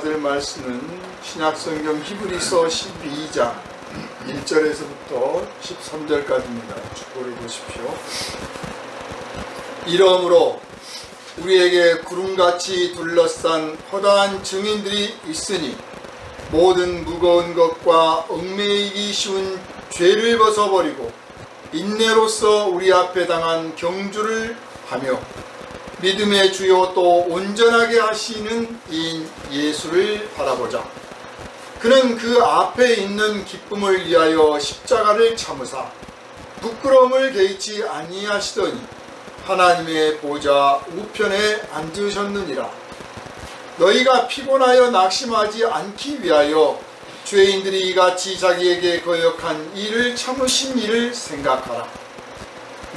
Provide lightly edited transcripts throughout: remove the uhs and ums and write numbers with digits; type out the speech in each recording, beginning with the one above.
받을 말씀은 신약성경 히브리서 12장 1절에서부터 13절까지입니다. 축구를 보십시오. 이러므로 우리에게 구름같이 둘러싼 허다한 증인들이 있으니 모든 무거운 것과 얽매이기 쉬운 죄를 벗어버리고 인내로서 우리 앞에 당한 경주를 하며 믿음의 주요 또 온전하게 하시는 이인 예수를 바라보자. 그는 그 앞에 있는 기쁨을 위하여 십자가를 참으사 부끄러움을 개의치 아니하시더니 하나님의 보좌 우편에 앉으셨느니라. 너희가 피곤하여 낙심하지 않기 위하여 죄인들이 이같이 자기에게 거역한 일을 참으신 일을 생각하라.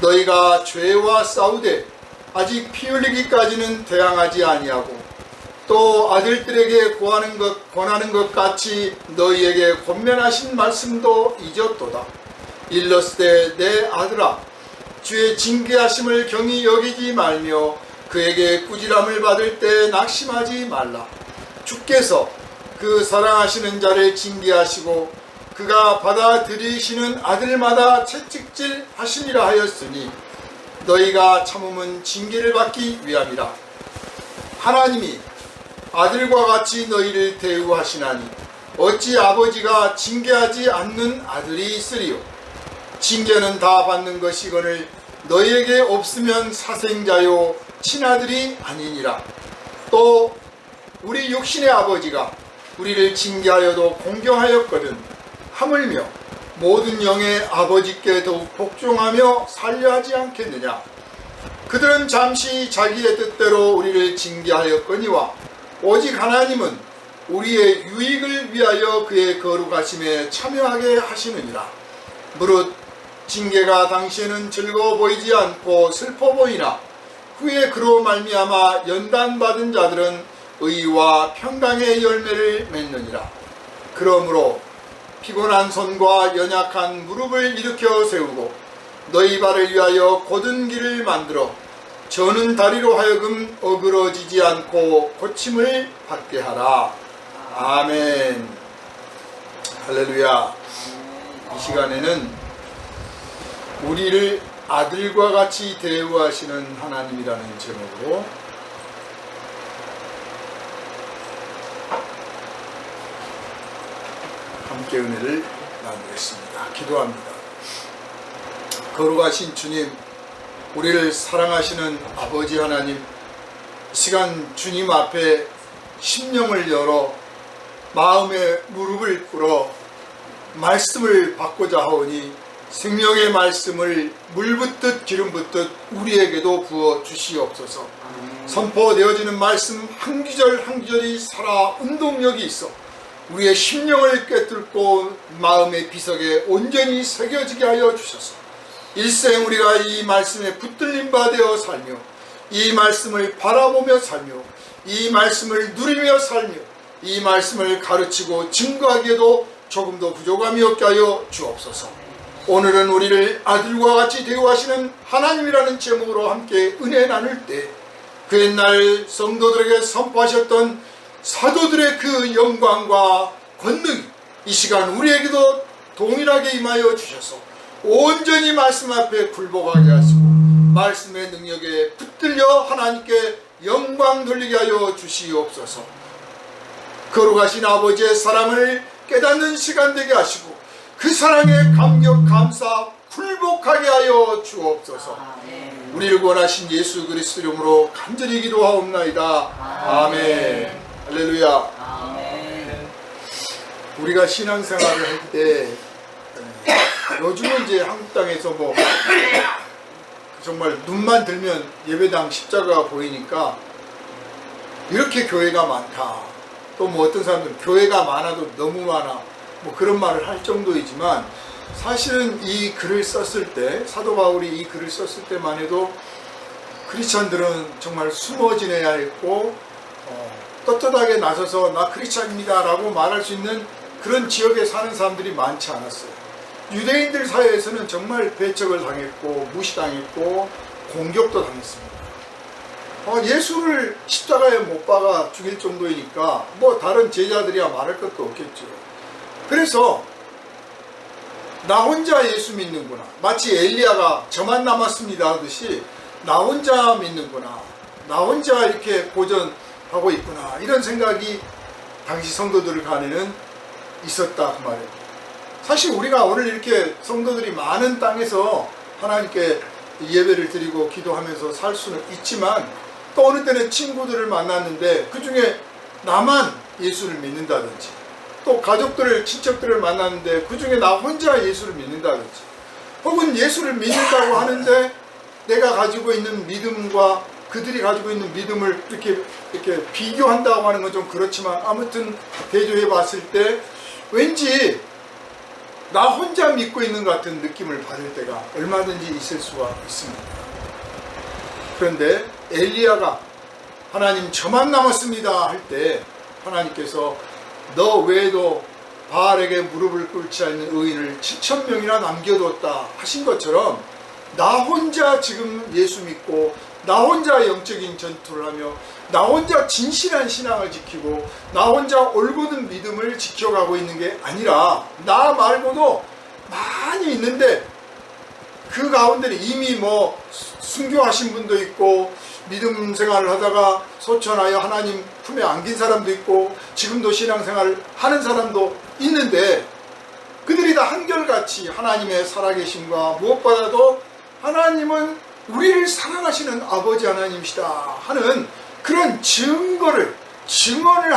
너희가 죄와 싸우되 아직 피 흘리기까지는 대항하지 아니하고 또 아들들에게 권하는 것 같이 너희에게 권면하신 말씀도 잊었도다. 일렀으되 내 아들아, 주의 징계하심을 경히 여기지 말며 그에게 꾸지람을 받을 때 낙심하지 말라. 주께서 그 사랑하시는 자를 징계하시고 그가 받아들이시는 아들마다 채찍질 하시리라 하였으니 너희가 참음은 징계를 받기 위함이라. 하나님이 아들과 같이 너희를 대우하시나니 어찌 아버지가 징계하지 않는 아들이 있으리요. 징계는 다 받는 것이거늘 너희에게 없으면 사생자요 친아들이 아니니라. 또 우리 육신의 아버지가 우리를 징계하여도 공경하였거든 하물며 모든 영의 아버지께 더욱 복종하며 살려하지 않겠느냐. 그들은 잠시 자기의 뜻대로 우리를 징계하였거니와 오직 하나님은 우리의 유익을 위하여 그의 거룩하심에 참여하게 하시느니라. 무릇 징계가 당시에는 즐거워 보이지 않고 슬퍼 보이나 후에 그로 말미암아 연단받은 자들은 의와 평강의 열매를 맺느니라. 그러므로 피곤한 손과 연약한 무릎을 일으켜 세우고 너희 발을 위하여 곧은 길을 만들어 저는 다리로 하여금 어그러지지 않고 고침을 받게 하라. 아멘. 할렐루야. 이 시간에는 우리를 아들과 같이 대우하시는 하나님이라는 제목으로 함께 은혜를 나누겠습니다. 기도합니다. 거룩하신 주님, 우리를 사랑하시는 아버지 하나님, 이 시간 주님 앞에 심령을 열어 마음의 무릎을 꿇어 말씀을 받고자 하오니 생명의 말씀을 물 붓듯 기름 붓듯 우리에게도 부어 주시옵소서. 선포되어지는 말씀 한 구절 한 구절이 살아 운동력이 있어 우리의 심령을 꿰뚫고 마음의 비석에 온전히 새겨지게 하여 주셔서 일생 우리가 이 말씀에 붙들림 바 되어 살며 이 말씀을 바라보며 살며 이 말씀을 누리며 살며 이 말씀을 가르치고 증거하기에도 조금도 부족함이 없게 하여 주옵소서. 오늘은 우리를 아들과 같이 대우하시는 하나님이라는 제목으로 함께 은혜 나눌 때 그 옛날 성도들에게 선포하셨던 사도들의 그 영광과 권능이 이 시간 우리에게도 동일하게 임하여 주셔서 온전히 말씀 앞에 굴복하게 하시고 말씀의 능력에 붙들려 하나님께 영광 돌리게 하여 주시옵소서. 거룩하신 아버지의 사랑을 깨닫는 시간 되게 하시고 그 사랑에 감격 감사 굴복하게 하여 주옵소서. 우리를 구원하신 예수 그리스도 이름으로 간절히 기도하옵나이다. 아멘. 할렐루야. 아멘. 우리가 신앙생활을 할 때 요즘은 이제 한국 땅에서 뭐 정말 눈만 들면 예배당 십자가가 보이니까 이렇게 교회가 많다. 또 뭐 어떤 사람들은 교회가 많아도 너무 많아. 뭐 그런 말을 할 정도이지만 사실은 이 글을 썼을 때 사도 바울이 이 글을 썼을 때만 해도 크리스찬들은 정말 숨어 지내야 했고 떳떳하게 나서서 나 크리스찬입니다 라고 말할 수 있는 그런 지역에 사는 사람들이 많지 않았어요. 유대인들 사이에서는 정말 배척을 당했고 무시당했고 공격도 당했습니다. 예수를 십자가에 못 박아 죽일 정도이니까 뭐 다른 제자들이야 말할 것도 없겠죠. 그래서 나 혼자 예수 믿는구나, 마치 엘리야가 저만 남았습니다 하듯이 나 혼자 믿는구나, 나 혼자 이렇게 보전하고 있구나, 이런 생각이 당시 성도들 간에는 있었다 그 말이에요. 사실 우리가 오늘 이렇게 성도들이 많은 땅에서 하나님께 예배를 드리고 기도하면서 살 수는 있지만, 또 어느 때는 친구들을 만났는데 그 중에 나만 예수를 믿는다든지, 또 가족들을, 친척들을 만났는데 그 중에 나 혼자 예수를 믿는다든지, 혹은 예수를 믿는다고 하는데 내가 가지고 있는 믿음과 그들이 가지고 있는 믿음을 이렇게 비교한다고 하는 건 좀 그렇지만, 아무튼 대조해 봤을 때 왠지 나 혼자 믿고 있는 것 같은 느낌을 받을 때가 얼마든지 있을 수가 있습니다. 그런데 엘리야가 하나님 저만 남았습니다 할 때 하나님께서 너 외에도 바알에게 무릎을 꿇지 않는 의인을 7,000명이나 남겨뒀다 하신 것처럼, 나 혼자 지금 예수 믿고 나 혼자 영적인 전투를 하며 나 혼자 진실한 신앙을 지키고 나 혼자 올곧은 믿음을 지켜가고 있는 게 아니라, 나 말고도 많이 있는데 그 가운데는 이미 뭐 순교하신 분도 있고 믿음 생활을 하다가 소천하여 하나님 품에 안긴 사람도 있고 지금도 신앙생활을 하는 사람도 있는데, 그들이 다 한결같이 하나님의 살아계심과 무엇보다도 하나님은 우리를 사랑하시는 아버지 하나님이시다 하는 그런 증언을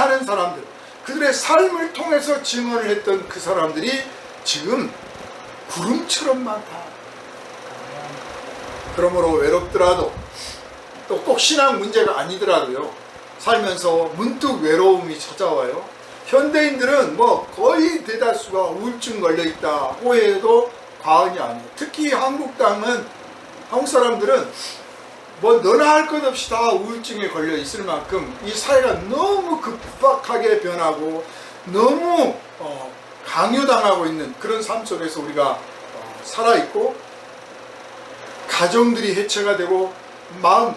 하는 사람들, 그들의 삶을 통해서 증언을 했던 그 사람들이 지금 구름처럼 많다. 그러므로 외롭더라도, 또 꼭 신앙 문제가 아니더라도요, 살면서 문득 외로움이 찾아와요. 현대인들은 뭐 거의 대다수가 우울증 걸려있다고 해도 과언이 아니에요. 특히 한국 사람들은 뭐 너나 할 것 없이 다 우울증에 걸려 있을 만큼 이 사회가 너무 급박하게 변하고 너무 강요당하고 있는 그런 삶 속에서 우리가 살아있고, 가정들이 해체가 되고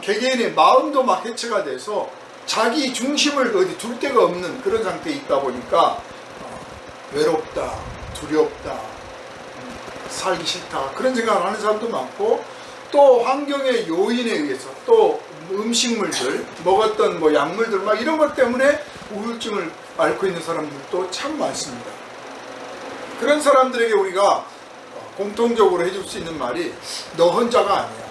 개개인의 마음도 막 해체가 돼서 자기 중심을 어디 둘 데가 없는 그런 상태에 있다 보니까 외롭다, 두렵다, 살기 싫다 그런 생각을 하는 사람도 많고, 또 환경의 요인에 의해서, 또 음식물들, 먹었던 뭐 약물들 막 이런 것 때문에 우울증을 앓고 있는 사람들도 참 많습니다. 그런 사람들에게 우리가 공통적으로 해줄 수 있는 말이 너 혼자가 아니야.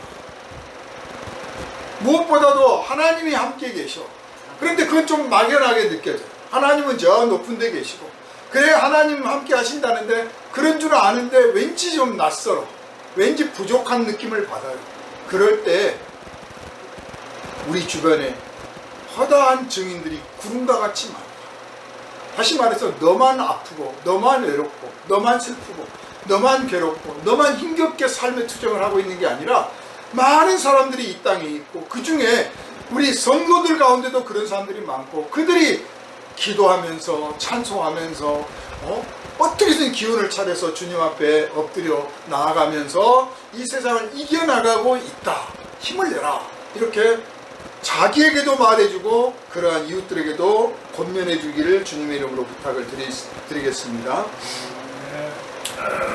무엇보다도 하나님이 함께 계셔. 그런데 그건 좀 막연하게 느껴져요. 하나님은 저 높은 데 계시고, 그래 하나님 함께 하신다는데 그런 줄 아는데 왠지 좀 낯설어, 왠지 부족한 느낌을 받아요. 그럴 때 우리 주변에 허다한 증인들이 구름과 같이 많다. 다시 말해서 너만 아프고 너만 외롭고 너만 슬프고 너만 괴롭고 너만 힘겹게 삶의 투쟁을 하고 있는 게 아니라, 많은 사람들이 이 땅에 있고 그 중에 우리 성도들 가운데도 그런 사람들이 많고, 그들이 기도하면서 찬송하면서 어떻게든 기운을 차려서 주님 앞에 엎드려 나아가면서 이 세상을 이겨나가고 있다, 힘을 내라, 이렇게 자기에게도 말해주고 그러한 이웃들에게도 권면해 주기를 주님의 이름으로 부탁을 드리겠습니다.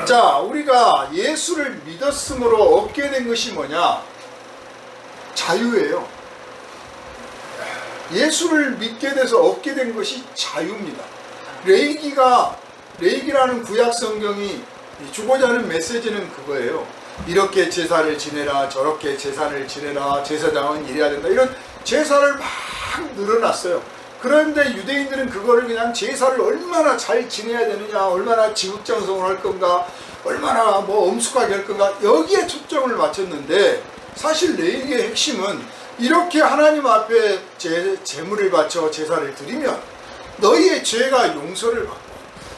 자, 우리가 예수를 믿었으므로 얻게 된 것이 뭐냐? 자유예요. 예수를 믿게 돼서 얻게 된 것이 자유입니다. 레위기라는 구약 성경이 주고자 하는 메시지는 그거예요. 이렇게 제사를 지내라, 저렇게 제사를 지내라, 제사장은 이래야 된다, 이런 제사를 막 늘어놨어요. 그런데 유대인들은 그거를 그냥 제사를 얼마나 잘 지내야 되느냐, 얼마나 지극정성을 할 건가, 얼마나 뭐 엄숙하게 할 건가, 여기에 초점을 맞췄는데, 사실 레위기의 핵심은 이렇게 하나님 앞에 제물을 바쳐 제사를 드리면 너희의 죄가 용서를 받고,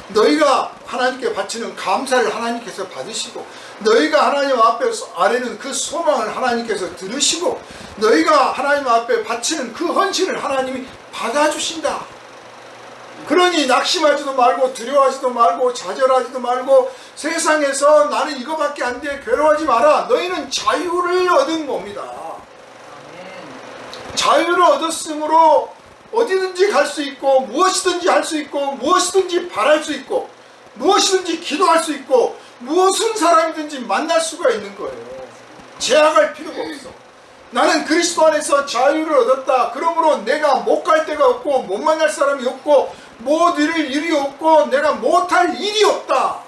너희가 하나님께 바치는 감사를 하나님께서 받으시고, 너희가 하나님 앞에서 아래는 그 소망을 하나님께서 들으시고, 너희가 하나님 앞에 바치는 그 헌신을 하나님이 받아주신다. 그러니 낙심하지도 말고 두려워하지도 말고 좌절하지도 말고 세상에서 나는 이거밖에 안 돼 괴로워하지 마라. 너희는 자유를 얻은 몸이다. 자유를 얻었으므로 어디든지 갈 수 있고 무엇이든지 할 수 있고 무엇이든지 바랄 수 있고 무엇이든지 기도할 수 있고 무엇은 사람이든지 만날 수가 있는 거예요. 제약할 필요가 없어. 나는 그리스도 안에서 자유를 얻었다. 그러므로 내가 못 갈 데가 없고 못 만날 사람이 없고 못 이룰 일이 없고 내가 못할 일이 없다.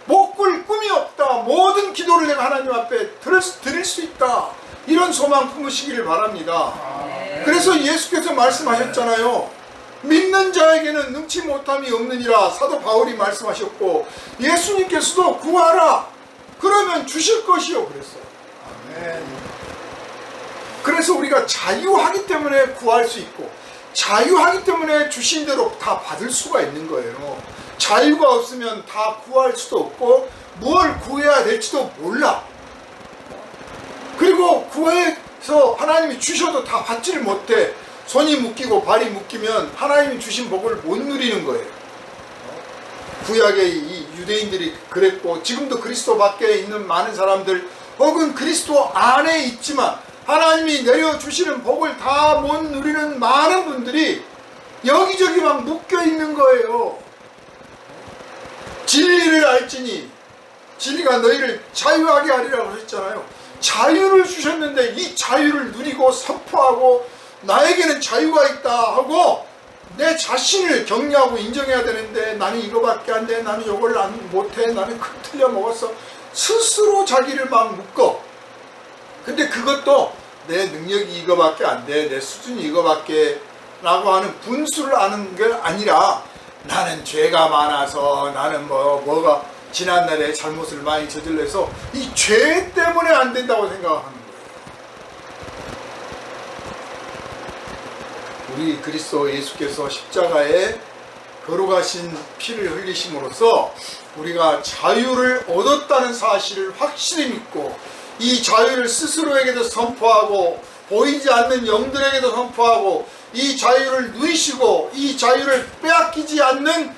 못 꿀 꿈이 없다. 모든 기도를 내가 하나님 앞에 드릴 수 있다. 이런 소망 품으시기를 바랍니다. 그래서 예수께서 말씀하셨잖아요. 믿는 자에게는 능치 못함이 없느니라. 사도 바울이 말씀하셨고 예수님께서도 구하라. 그러면 주실 것이요 그랬어요. 그래서 우리가 자유하기 때문에 구할 수 있고 자유하기 때문에 주신 대로 다 받을 수가 있는 거예요. 자유가 없으면 다 구할 수도 없고 뭘 구해야 될지도 몰라. 그리고 구해서 하나님이 주셔도 다 받지를 못해. 손이 묶이고 발이 묶이면 하나님이 주신 복을 못 누리는 거예요. 구약의 이 유대인들이 그랬고 지금도 그리스도 밖에 있는 많은 사람들 혹은 그리스도 안에 있지만 하나님이 내려주시는 복을 다 못 누리는 많은 분들이 여기저기 막 묶여 있는 거예요. 진리를 알지니 진리가 너희를 자유하게 하리라고 했잖아요. 자유를 주셨는데 이 자유를 누리고 선포하고 나에게는 자유가 있다 하고 내 자신을 격려하고 인정해야 되는데 나는 이거밖에 안 돼. 나는 이걸 못해. 나는 틀려 먹었어. 스스로 자기를 막 묶어. 근데 그것도 내 능력이 이거밖에 안 돼. 내 수준이 이거밖에 라고 하는 분수를 아는 게 아니라 나는 죄가 많아서 나는 뭐가 지난날에 잘못을 많이 저질러서 이 죄 때문에 안 된다고 생각하는 거예요. 우리 그리스도 예수께서 십자가에 걸어가신 피를 흘리심으로써 우리가 자유를 얻었다는 사실을 확실히 믿고 이 자유를 스스로에게도 선포하고 보이지 않는 영들에게도 선포하고 이 자유를 누리시고 이 자유를 빼앗기지 않는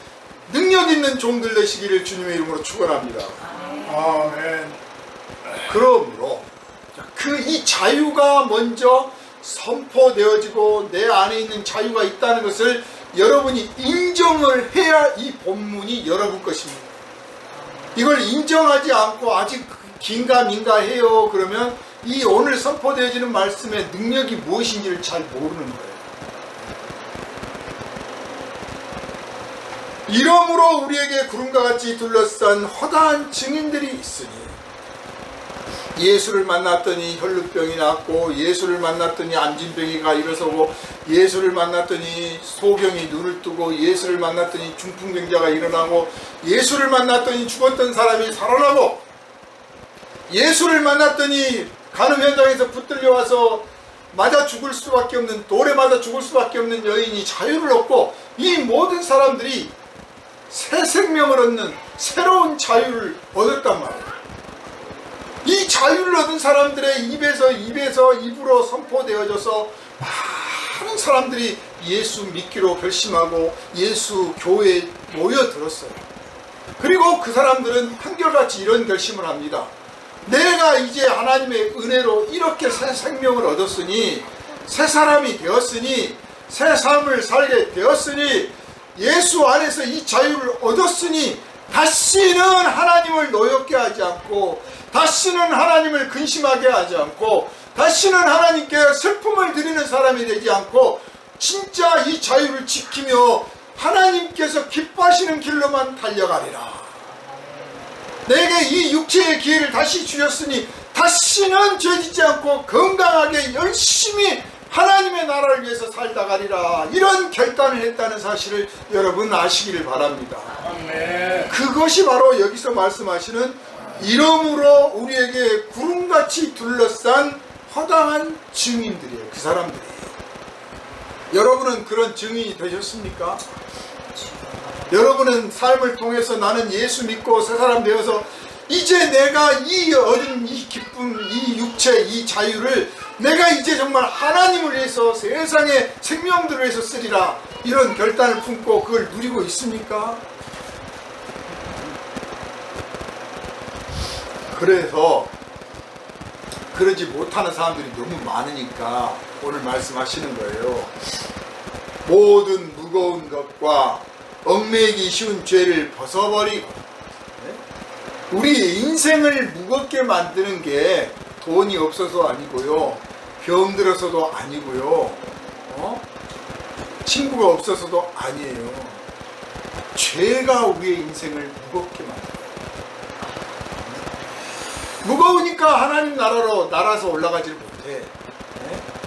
능력 있는 종들 되시기를 주님의 이름으로 축원합니다. 아멘. 그러므로 이 자유가 먼저 선포되어지고 내 안에 있는 자유가 있다는 것을 여러분이 인정을 해야 이 본문이 여러분 것입니다. 이걸 인정하지 않고 아직 긴가민가 해요. 그러면 이 오늘 선포되어지는 말씀의 능력이 무엇인지를 잘 모르는 거예요. 이러므로 우리에게 구름과 같이 둘러싼 허다한 증인들이 있으니 예수를 만났더니 혈루병이 낫고 예수를 만났더니 안진병이가 일어서고 예수를 만났더니 소경이 눈을 뜨고 예수를 만났더니 중풍병자가 일어나고 예수를 만났더니 죽었던 사람이 살아나고 예수를 만났더니 간음 현장에서 붙들려와서 맞아 죽을 수밖에 없는 돌에 맞아 죽을 수밖에 없는 여인이 자유를 얻고 이 모든 사람들이 새 생명을 얻는 새로운 자유를 얻었단 말이에요. 이 자유를 얻은 사람들의 입으로 선포되어져서 많은 사람들이 예수 믿기로 결심하고 예수 교회에 모여들었어요. 그리고 그 사람들은 한결같이 이런 결심을 합니다. 내가 이제 하나님의 은혜로 이렇게 새 생명을 얻었으니 새 사람이 되었으니 새 삶을 살게 되었으니 예수 안에서 이 자유를 얻었으니 다시는 하나님을 노엽게 하지 않고 다시는 하나님을 근심하게 하지 않고 다시는 하나님께 슬픔을 드리는 사람이 되지 않고 진짜 이 자유를 지키며 하나님께서 기뻐하시는 길로만 달려가리라. 내게 이 육체의 기회를 다시 주셨으니 다시는 죄짓지 않고 건강하게 열심히 하나님의 나라를 위해서 살다 가리라. 이런 결단을 했다는 사실을 여러분 아시기를 바랍니다. 아멘. 그것이 바로 여기서 말씀하시는 이러므로 우리에게 구름같이 둘러싼 허다한 증인들이에요. 그 사람들이에요. 여러분은 그런 증인이 되셨습니까? 여러분은 삶을 통해서 나는 예수 믿고 새 사람 되어서 이제 내가 이 얻은 이 기쁨, 이 육체, 이 자유를 내가 이제 정말 하나님을 위해서 세상의 생명들을 위해서 쓰리라. 이런 결단을 품고 그걸 누리고 있습니까? 그래서 그러지 못하는 사람들이 너무 많으니까 오늘 말씀하시는 거예요. 모든 무거운 것과 얽매이기 쉬운 죄를 벗어버리고, 우리 인생을 무겁게 만드는 게 돈이 없어서 아니고요, 병들어서도 아니고요, 친구가 없어서도 아니에요. 죄가 우리의 인생을 무겁게 만들어요. 무거우니까 하나님 나라로 날아서 올라가지를 못해.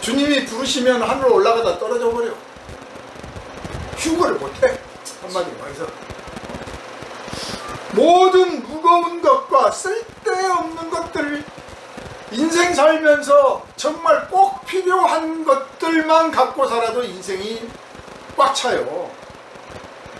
주님이 부르시면 하늘로 올라가다 떨어져 버려. 휴거를 못해. 한마디로 말해서 모든 무거운 것과 쓸데없는 것들을 인생 살면서 정말 꼭 필요한 것들만 갖고 살아도 인생이 꽉 차요.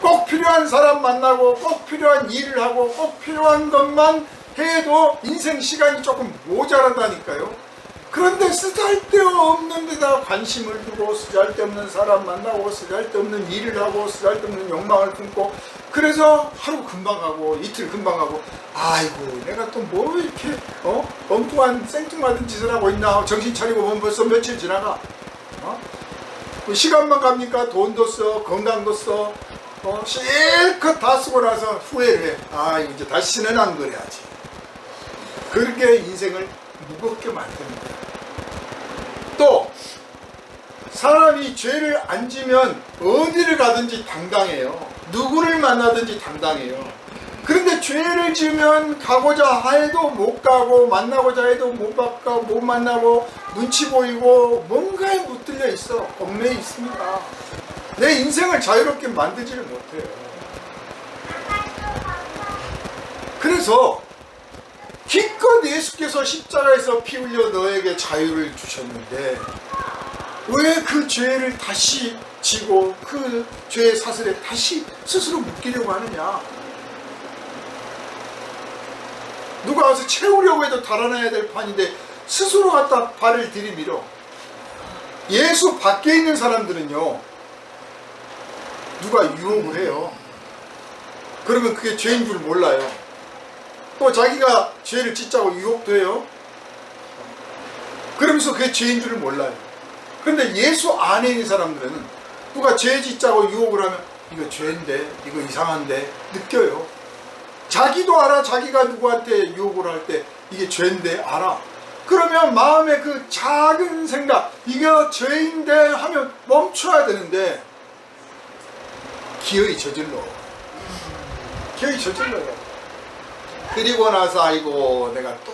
꼭 필요한 사람 만나고 꼭 필요한 일을 하고 꼭 필요한 것만 해도 인생 시간이 조금 모자라다니까요. 그런데 쓰잘데없는 데다 관심을 두고 쓰잘데없는 사람 만나고 쓰잘데없는 일을 하고 쓰잘데없는 욕망을 품고, 그래서 하루 금방 가고 이틀 금방 가고, 아이고 내가 또 뭐 이렇게 엉뚱한 생뚱맞은 짓을 하고 있나, 정신 차리고 보면 벌써 며칠 지나가. 시간만 갑니까? 돈도 써, 건강도 써, 실컷 다 쓰고 나서 후회를 해. 아 이제 다시는 안 그래야지. 그렇게 인생을 무겁게 만듭니다. 또 사람이 죄를 안 지면 어디를 가든지 당당해요. 누구를 만나든지 당당해요. 그런데 죄를 지으면 가고자 해도 못 가고 만나고자 해도 못 만나고 눈치 보이고 뭔가에 붙들려 있어. 얽매여 있습니다. 내 인생을 자유롭게 만들지를 못해요. 그래서 기껏 예수께서 십자가에서 피 흘려 너에게 자유를 주셨는데 왜 그 죄를 다시 지고 그 죄의 사슬에 다시 스스로 묶이려고 하느냐. 누가 와서 채우려고 해도 달아나야 될 판인데 스스로 갖다 발을 들이밀어. 예수 밖에 있는 사람들은요, 누가 유혹을 해요. 그러면 그게 죄인 줄 몰라요. 또 자기가 죄를 짓자고 유혹도 해요. 그러면서 그게 죄인 줄을 몰라요. 그런데 예수 안에 있는 사람들은 누가 죄 짓자고 유혹을 하면 이거 죄인데, 이거 이상한데 느껴요. 자기도 알아. 자기가 누구한테 유혹을 할 때 이게 죄인데 알아. 그러면 마음에 그 작은 생각, 이거 죄인데 하면 멈춰야 되는데 기어이 저질러요. 그리고 나서 아이고 내가 또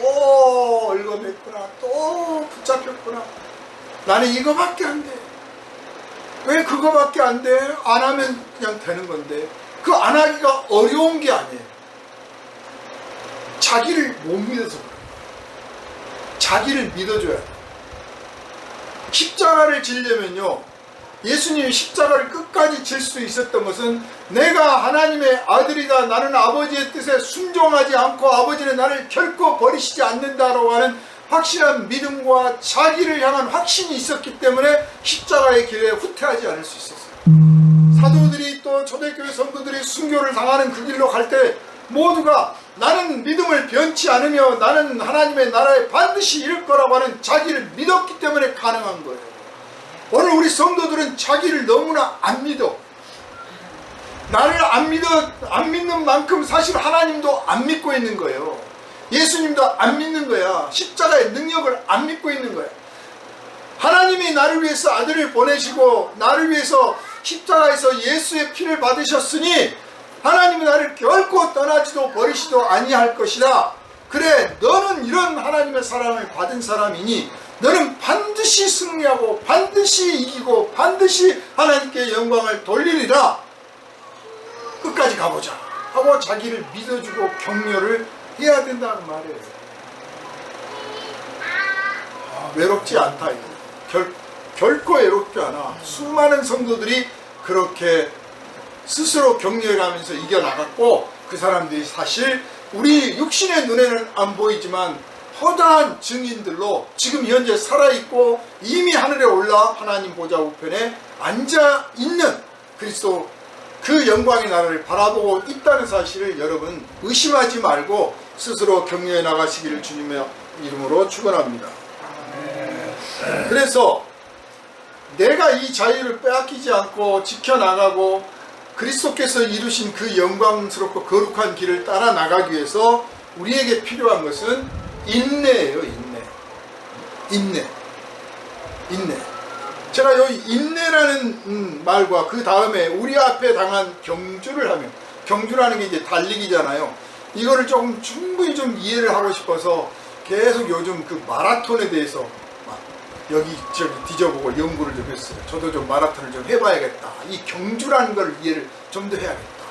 얽어맸구나, 또 붙잡혔구나, 나는 이거밖에 안 돼. 왜 그거밖에 안 돼? 안 하면 그냥 되는 건데. 그 안 하기가 어려운 게 아니에요. 자기를 못 믿어서 그래요. 자기를 믿어줘야 돼. 십자가를 지려면요, 예수님이 십자가를 끝까지 질 수 있었던 것은 내가 하나님의 아들이다, 나는 아버지의 뜻에 순종하지 않고 아버지는 나를 결코 버리시지 않는다라고 하는 확실한 믿음과 자기를 향한 확신이 있었기 때문에 십자가의 길에 후퇴하지 않을 수 있었어요. 사도들이 또 초대교회 성도들이 순교를 당하는 그 길로 갈 때 모두가 나는 믿음을 변치 않으며 나는 하나님의 나라에 반드시 이룰 거라고 하는 자기를 믿었기 때문에 가능한 거예요. 오늘 우리 성도들은 자기를 너무나 안 믿어. 나를 안 믿는 만큼 사실 하나님도 안 믿고 있는 거예요. 예수님도 안 믿는 거야. 십자가의 능력을 안 믿고 있는 거야. 하나님이 나를 위해서 아들을 보내시고 나를 위해서 십자가에서 예수의 피를 받으셨으니 하나님은 나를 결코 떠나지도 버리시도 아니할 것이다. 그래, 너는 이런 하나님의 사랑을 받은 사람이니 너는 반드시 승리하고 반드시 이기고 반드시 하나님께 영광을 돌리리라. 끝까지 가보자 하고 자기를 믿어주고 격려를 해야 된다는 말이에요. 외롭지 않다. 결코 외롭지 않아. 수많은 성도들이 그렇게 스스로 격려해가면서 이겨나갔고, 그 사람들이 사실 우리 육신의 눈에는 안 보이지만 허다한 증인들로 지금 현재 살아있고 이미 하늘에 올라 하나님 보좌 우편에 앉아있는 그리스도 그 영광의 나라를 바라보고 있다는 사실을 여러분 의심하지 말고 스스로 격려해 나가시기를 주님의 이름으로 축원합니다. 그래서 내가 이 자유를 빼앗기지 않고 지켜나가고 그리스도께서 이루신 그 영광스럽고 거룩한 길을 따라 나가기 위해서 우리에게 필요한 것은 인내예요. 인내. 제가 여기 인내라는 말과 그 다음에 우리 앞에 당한 경주를 하면, 경주라는 게 이제 달리기잖아요. 이거를 조금 충분히 좀 이해를 하고 싶어서 계속 요즘 그 마라톤에 대해서 막 여기저기 뒤져보고 연구를 좀 했어요. 저도 좀 마라톤을 좀 해봐야겠다. 이 경주라는 걸 이해를 좀 더 해야겠다.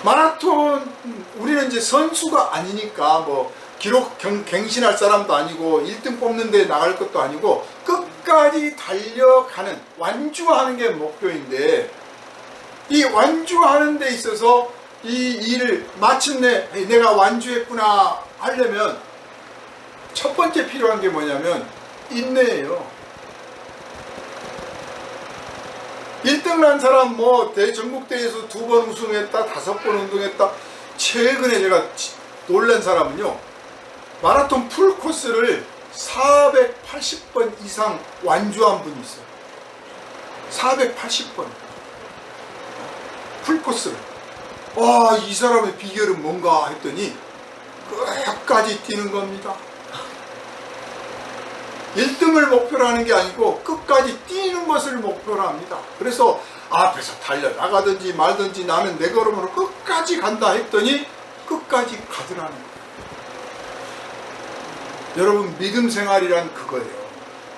마라톤, 우리는 이제 선수가 아니니까 뭐 기록 갱신할 사람도 아니고 1등 뽑는 데 나갈 것도 아니고 끝까지 달려가는, 완주하는 게 목표인데, 이 완주하는 데 있어서 이 일을 마침내 내가 완주했구나 하려면 첫 번째 필요한 게 뭐냐면 인내예요. 1등 난 사람 뭐 전국대회에서 2번 우승했다, 5번 우승했다. 최근에 제가 놀란 사람은요, 마라톤 풀코스를 480번 이상 완주한 분이 있어요. 480번 풀코스를. 와, 이 사람의 비결은 뭔가 했더니 끝까지 뛰는 겁니다. 1등을 목표로 하는 게 아니고 끝까지 뛰는 것을 목표로 합니다. 그래서 앞에서 달려나가든지 말든지 나는 내 걸음으로 끝까지 간다 했더니 끝까지 가더라는 거예요. 여러분, 믿음 생활이란 그거예요.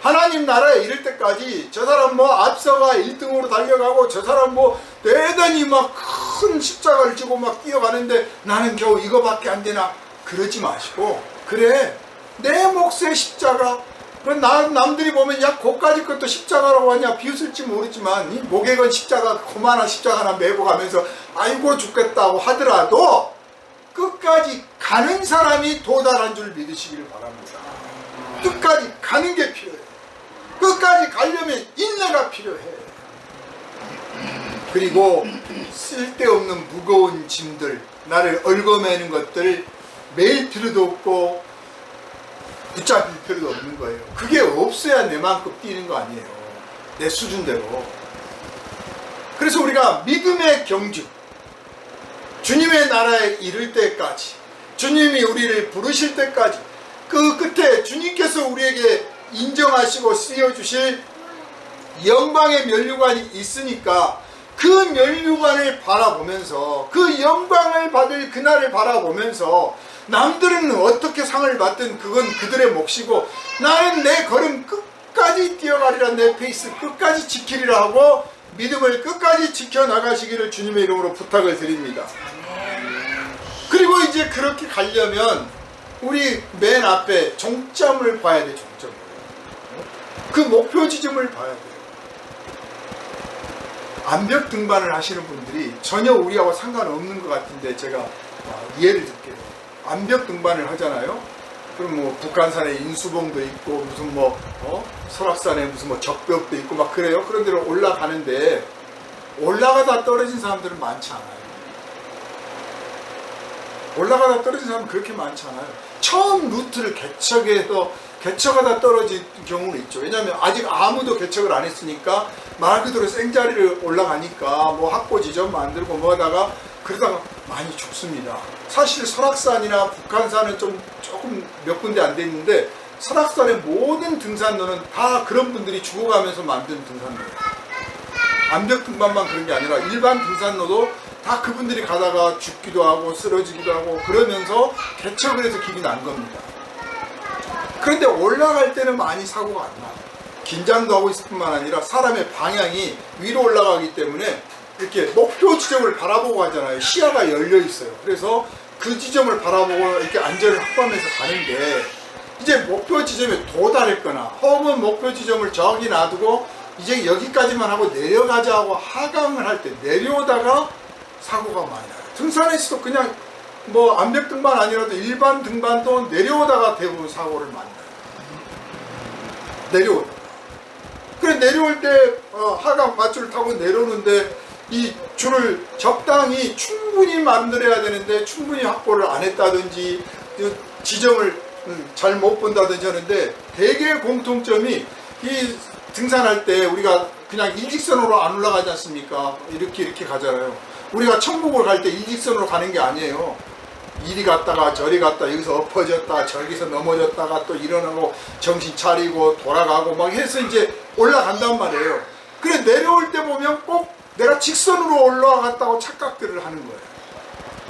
하나님 나라에 이를 때까지 저 사람 뭐 앞서가 1등으로 달려가고 저 사람 뭐 대단히 막 큰 십자가를 지고 막 뛰어가는데 나는 겨우 이거밖에 안 되나, 그러지 마시고, 그래 내 몫의 십자가, 남들이 보면 야 고까지 것도 십자가라고 하냐 비웃을지 모르지만, 이 목에 건 십자가, 고만한 십자가 하나 메고 가면서 아이고 죽겠다고 하더라도 끝까지 가는 사람이 도달한 줄 믿으시기를 바랍니다. 끝까지 가는 게 필요해요. 끝까지 가려면 인내가 필요해. 그리고 쓸데없는 무거운 짐들, 나를 얽어매는 것들 매일 필요도 없고 붙잡힐 필요도 없는 거예요. 그게 없어야 내 만큼 뛰는 거 아니에요. 내 수준대로. 그래서 우리가 믿음의 경주, 주님의 나라에 이를 때까지, 주님이 우리를 부르실 때까지, 그 끝에 주님께서 우리에게 인정하시고 쓰여주실 영광의 면류관이 있으니까 그 면류관을 바라보면서, 그 영광을 받을 그날을 바라보면서 남들은 어떻게 상을 받든 그건 그들의 몫이고 나는 내 걸음 끝까지 뛰어가리라, 내 페이스 끝까지 지키리라 하고 믿음을 끝까지 지켜나가시기를 주님의 이름으로 부탁을 드립니다. 그리고 이제 그렇게 가려면 우리 맨 앞에 종점을 봐야 돼. 종점을. 그 목표 지점을 봐야 돼요. 암벽 등반을 하시는 분들이 전혀 우리하고 상관없는 것 같은데 제가 예를 들게요. 암벽 등반을 하잖아요. 그럼 뭐 북한산에 인수봉도 있고 무슨 뭐 설악산에 무슨 뭐 적벽도 있고 막 그래요. 그런 데로 올라가는데 올라가다 떨어진 사람들은 많지 않아요. 올라가다 떨어진 사람은 그렇게 많지 않아요. 처음 루트를 개척하다 떨어진 경우는 있죠. 왜냐하면 아직 아무도 개척을 안 했으니까 말 그대로 생자리를 올라가니까 뭐 학고 지점 만들고 뭐 하다가 그러다가 많이 죽습니다. 사실 설악산이나 북한산은 조금 몇 군데 안 돼 있는데 설악산의 모든 등산로는 다 그런 분들이 죽어가면서 만든 등산로예요. 암벽 등반만 그런 게 아니라 일반 등산로도 다 그분들이 가다가 죽기도 하고 쓰러지기도 하고 그러면서 개척을 해서 길이 난 겁니다. 그런데 올라갈 때는 많이 사고가 안 나요. 긴장도 하고 있을 뿐만 아니라 사람의 방향이 위로 올라가기 때문에 이렇게 목표 지점을 바라보고 하잖아요. 시야가 열려 있어요. 그래서 그 지점을 바라보고 이렇게 안전을 확보하면서 가는데 이제 목표 지점에 도달했거나 혹은 목표 지점을 저기 놔두고 이제 여기까지만 하고 내려가자 하고 하강을 할 때 내려오다가 사고가 많이 나요. 등산에서도 그냥 뭐 암벽 등반 아니라도 일반 등반도 내려오다가 대부분 사고를 많이 나요. 내려오다가. 그래 내려올 때 하강 맞줄을 타고 내려오는데 이 줄을 적당히 충분히 만들어야 되는데 충분히 확보를 안 했다든지 지점을 잘 못 본다든지 하는데 대개 공통점이 이 등산할 때 우리가 그냥 일직선으로 안 올라가지 않습니까? 이렇게 가잖아요. 우리가 천국을 갈 때 일직선으로 가는 게 아니에요. 이리 갔다가 저리 갔다 여기서 엎어졌다 저기서 넘어졌다가 또 일어나고 정신 차리고 돌아가고 막 해서 이제 올라간단 말이에요. 그래 내려올 때 보면 꼭 내가 직선으로 올라갔다고 착각들을 하는 거예요.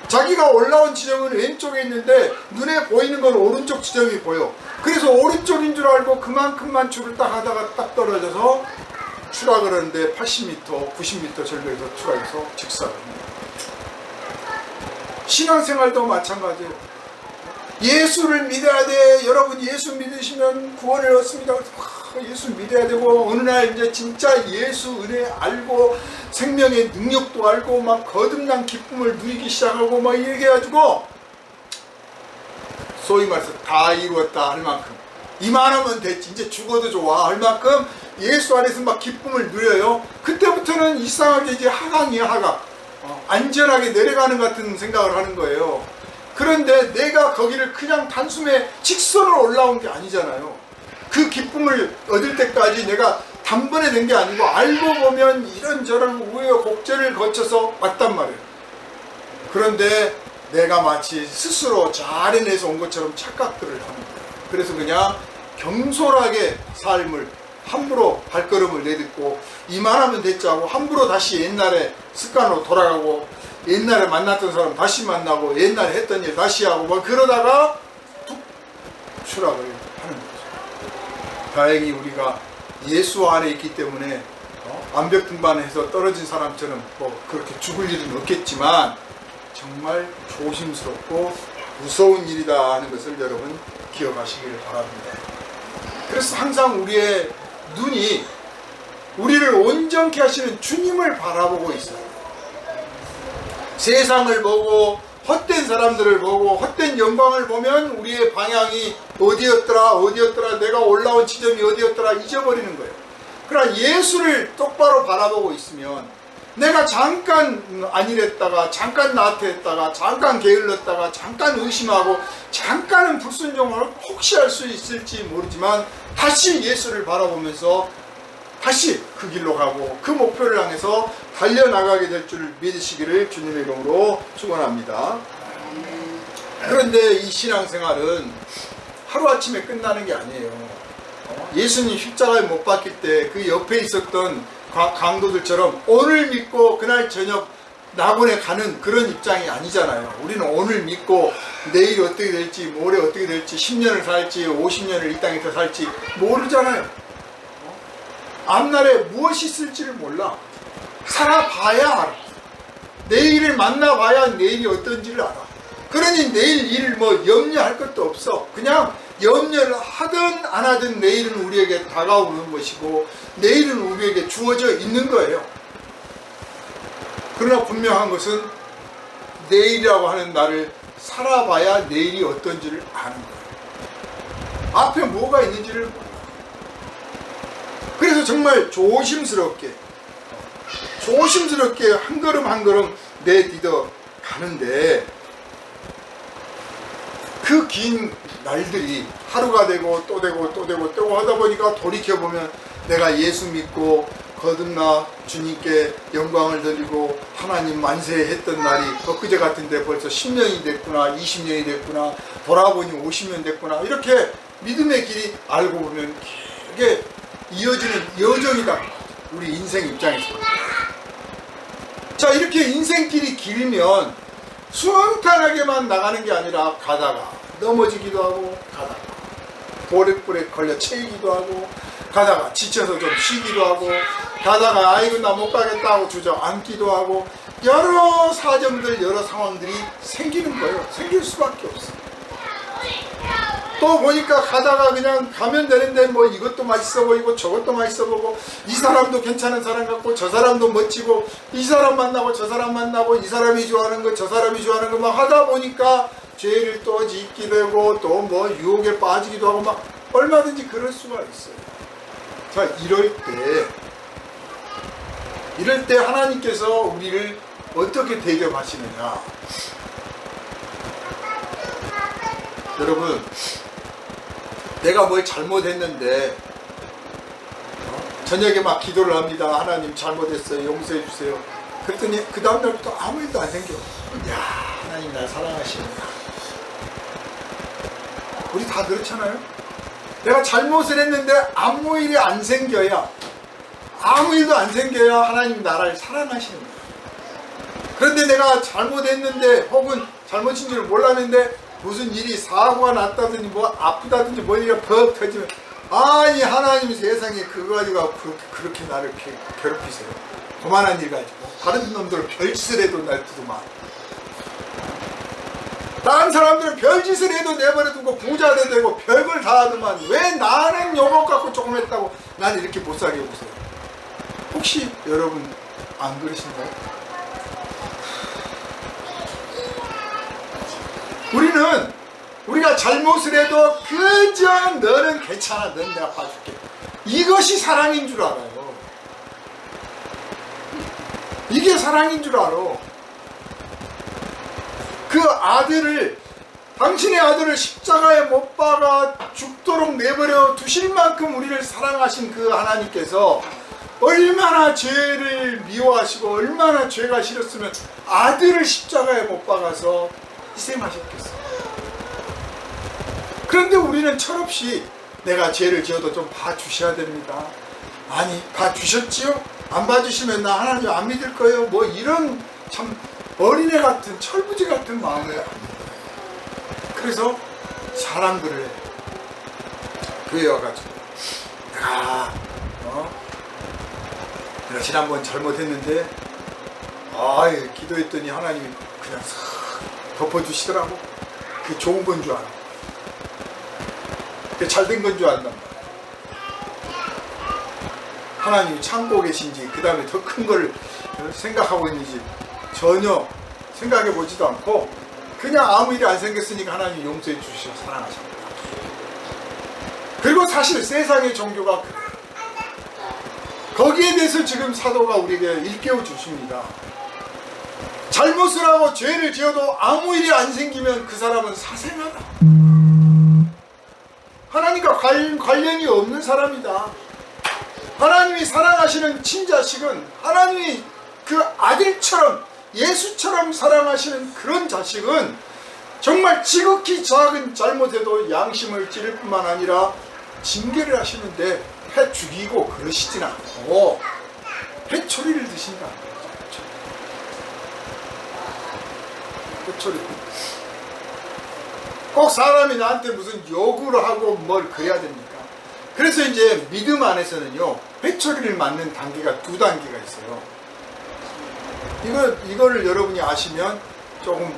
자기가 올라온 지점은 왼쪽에 있는데 눈에 보이는 건 오른쪽 지점이 보여. 그래서 오른쪽인 줄 알고 그만큼만 줄을 딱 하다가 딱 떨어져서 추락을 하는데 80m, 90m 절벽에서 추락해서 직사를 합니다. 신앙생활도 마찬가지예요. 예수를 믿어야 돼. 여러분 예수 믿으시면 구원을 얻습니다. 예수 믿어야 되고 어느 날 이제 진짜 예수 은혜 알고 생명의 능력도 알고 막 거듭난 기쁨을 누리기 시작하고 막 얘기해가지고 소위 말해서 다 이루었다 할 만큼 이만하면 됐지 이제 죽어도 좋아 할 만큼 예수 안에서 막 기쁨을 누려요. 그때부터는 이상하게 이제 하강이야 하강. 안전하게 내려가는 같은 생각을 하는 거예요. 그런데 내가 거기를 그냥 단숨에 직선으로 올라온 게 아니잖아요. 그 기쁨을 얻을 때까지 내가 단번에 된 게 아니고 알고 보면 이런저런 우여곡절을 거쳐서 왔단 말이에요. 그런데 내가 마치 스스로 잘 해내서 온 것처럼 착각들을 하는 거예요. 그래서 그냥 경솔하게 삶을 함부로 발걸음을 내딛고 이만하면 됐지 하고 함부로 다시 옛날에 습관으로 돌아가고 옛날에 만났던 사람 다시 만나고 옛날에 했던 일 다시 하고 막 그러다가 툭 추락을 하는 거죠. 다행히 우리가 예수 안에 있기 때문에 암벽 등반해서 떨어진 사람처럼 뭐 그렇게 죽을 일은 없겠지만 정말 조심스럽고 무서운 일이다 하는 것을 여러분 기억하시길 바랍니다. 그래서 항상 우리의 눈이 우리를 온전케 하시는 주님을 바라보고 있어요. 세상을 보고 헛된 사람들을 보고 헛된 영광을 보면 우리의 방향이 어디였더라 내가 올라온 지점이 어디였더라 잊어버리는 거예요. 그러나 예수를 똑바로 바라보고 있으면 내가 잠깐 안일했다가 잠깐 나태했다가 잠깐 게을렀다가 잠깐 의심하고 잠깐은 불순종을 혹시 할 수 있을지 모르지만 다시 예수를 바라보면서 다시 그 길로 가고 그 목표를 향해서 달려나가게 될 줄 믿으시기를 주님의 이름으로 축원합니다. 그런데 이 신앙생활은 하루아침에 끝나는 게 아니에요. 예수님 십자가에 못 박힐 때 그 옆에 있었던 강도들처럼 오늘 믿고 그날 저녁 낙원에 가는 그런 입장이 아니잖아요. 우리는 오늘 믿고 내일 어떻게 될지 모레 어떻게 될지 10년을 살지 50년을 이 땅에서 살지 모르잖아요. 앞날에 무엇이 있을지를 몰라. 살아봐야 알아. 내일을 만나봐야 내일이 어떤지를 알아. 그러니 내일 일 뭐 염려할 것도 없어. 그냥 염려를 하든 안 하든 내일은 우리에게 다가오는 것이고 내일은 우리에게 주어져 있는 거예요. 그러나 분명한 것은 내일이라고 하는 날을 살아봐야 내일이 어떤지를 아는 거예요. 앞에 뭐가 있는지를 몰라. 그래서 정말 조심스럽게 한 걸음 한 걸음 내딛어 가는데 그 긴 날들이 하루가 되고 또 되고 또 되고 또 하다 보니까 돌이켜보면 내가 예수 믿고 거듭나 주님께 영광을 드리고 하나님 만세했던 날이 엊그제 같은데 벌써 10년이 됐구나 20년이 됐구나 돌아보니 50년 됐구나 이렇게 믿음의 길이 알고 보면 길게 이어지는 여정이다. 우리 인생 입장에서. 자 이렇게 인생길이 길면 순탄하게만 나가는 게 아니라 가다가 넘어지기도 하고 가다가 고래뿔에 걸려 채이기도 하고 가다가 지쳐서 좀 쉬기도 하고 가다가 아이고 나 못 가겠다 하고 주저앉기도 하고 여러 사정들 여러 상황들이 생기는 거예요. 생길 수밖에 없어요. 또 보니까 가다가 그냥 가면 되는데 뭐 이것도 맛있어 보이고 저것도 맛있어 보고 이 사람도 괜찮은 사람 같고 저 사람도 멋지고 이 사람 만나고 저 사람 만나고 이 사람이 좋아하는 거 저 사람이 좋아하는 거 막 하다 보니까 죄를 또 짓게 되고 또 뭐 유혹에 빠지기도 하고 막 얼마든지 그럴 수가 있어요. 자 이럴 때 하나님께서 우리를 어떻게 대접하시느냐. 여러분 내가 뭘 잘못했는데 저녁에 막 기도를 합니다. 하나님 잘못했어요. 용서해 주세요. 그랬더니 그 다음날부터 아무 일도 안 생겨. 야, 하나님 날 사랑하시는구나. 우리 다 그렇잖아요. 내가 잘못을 했는데 아무 일이 안 생겨야, 아무 일도 안 생겨야 하나님 나를 사랑하시는 거예요. 그런데 내가 잘못했는데 혹은 잘못인 줄 몰랐는데 무슨 일이 사고가 났다든지 뭐 아프다든지 뭐 일이 벅 터지면, 아니 하나님 세상에 그거 가지고 그렇게 나를 괴롭히세요. 그만한 일 가지고 다른 놈들은 별짓을 해도 날 두더만, 다른 사람들은 별짓을 해도 내버려 두고 부자도 되고 별걸 다 하더만, 왜 나는 요것 갖고 조금 했다고 난 이렇게 못 살게 보세요. 혹시 여러분 안 그러신가요? 우리가 잘못을 해도 그저 너는 괜찮아, 넌 내가 봐줄게, 이것이 사랑인 줄 알아요. 이게 사랑인 줄 알아. 그 아들을, 당신의 아들을 십자가에 못 박아 죽도록 내버려 두실 만큼 우리를 사랑하신 그 하나님께서 얼마나 죄를 미워하시고 얼마나 죄가 싫었으면 아들을 십자가에 못 박아서 희생하셨겠어. 그런데 우리는 철없이 내가 죄를 지어도 좀 봐주셔야 됩니다. 아니, 봐주셨지요? 안 봐주시면 나 하나님 안 믿을 거예요. 뭐 이런 참 어린애 같은, 철부지 같은 마음을 안 믿어요. 그래서 사람들을 교회 와가지고 내가 지난번 잘못했는데 기도했더니 하나님이 그냥 싹 덮어주시더라고. 그게 좋은 건 줄 알아. 그게 잘된 건 줄 안단 말이야. 하나님이 참고 계신지, 그 다음에 더 큰 걸 생각하고 있는지 전혀 생각해 보지도 않고 그냥 아무 일이 안 생겼으니까 하나님이 용서해 주시고 사랑하십니다. 그리고 사실 세상의 종교가 그래요. 거기에 대해서 지금 사도가 우리에게 일깨워 주십니다. 잘못을 하고 죄를 지어도 아무 일이 안 생기면 그 사람은 사생하다. 하나님과 관련이 없는 사람이다. 하나님이 사랑하시는 친자식은, 하나님이 그 아들처럼 예수처럼 사랑하시는 그런 자식은 정말 지극히 작은 잘못에도 양심을 찌를 뿐만 아니라 징계를 하시는데 해 죽이고 그러시진 않고 회초리를 드신다. 회초리. 꼭 사람이 나한테 무슨 요구를 하고 뭘 그래야 됩니까? 그래서 이제 믿음 안에서는요, 회초리를 맞는 단계가 두 단계가 있어요. 이거를 여러분이 아시면 조금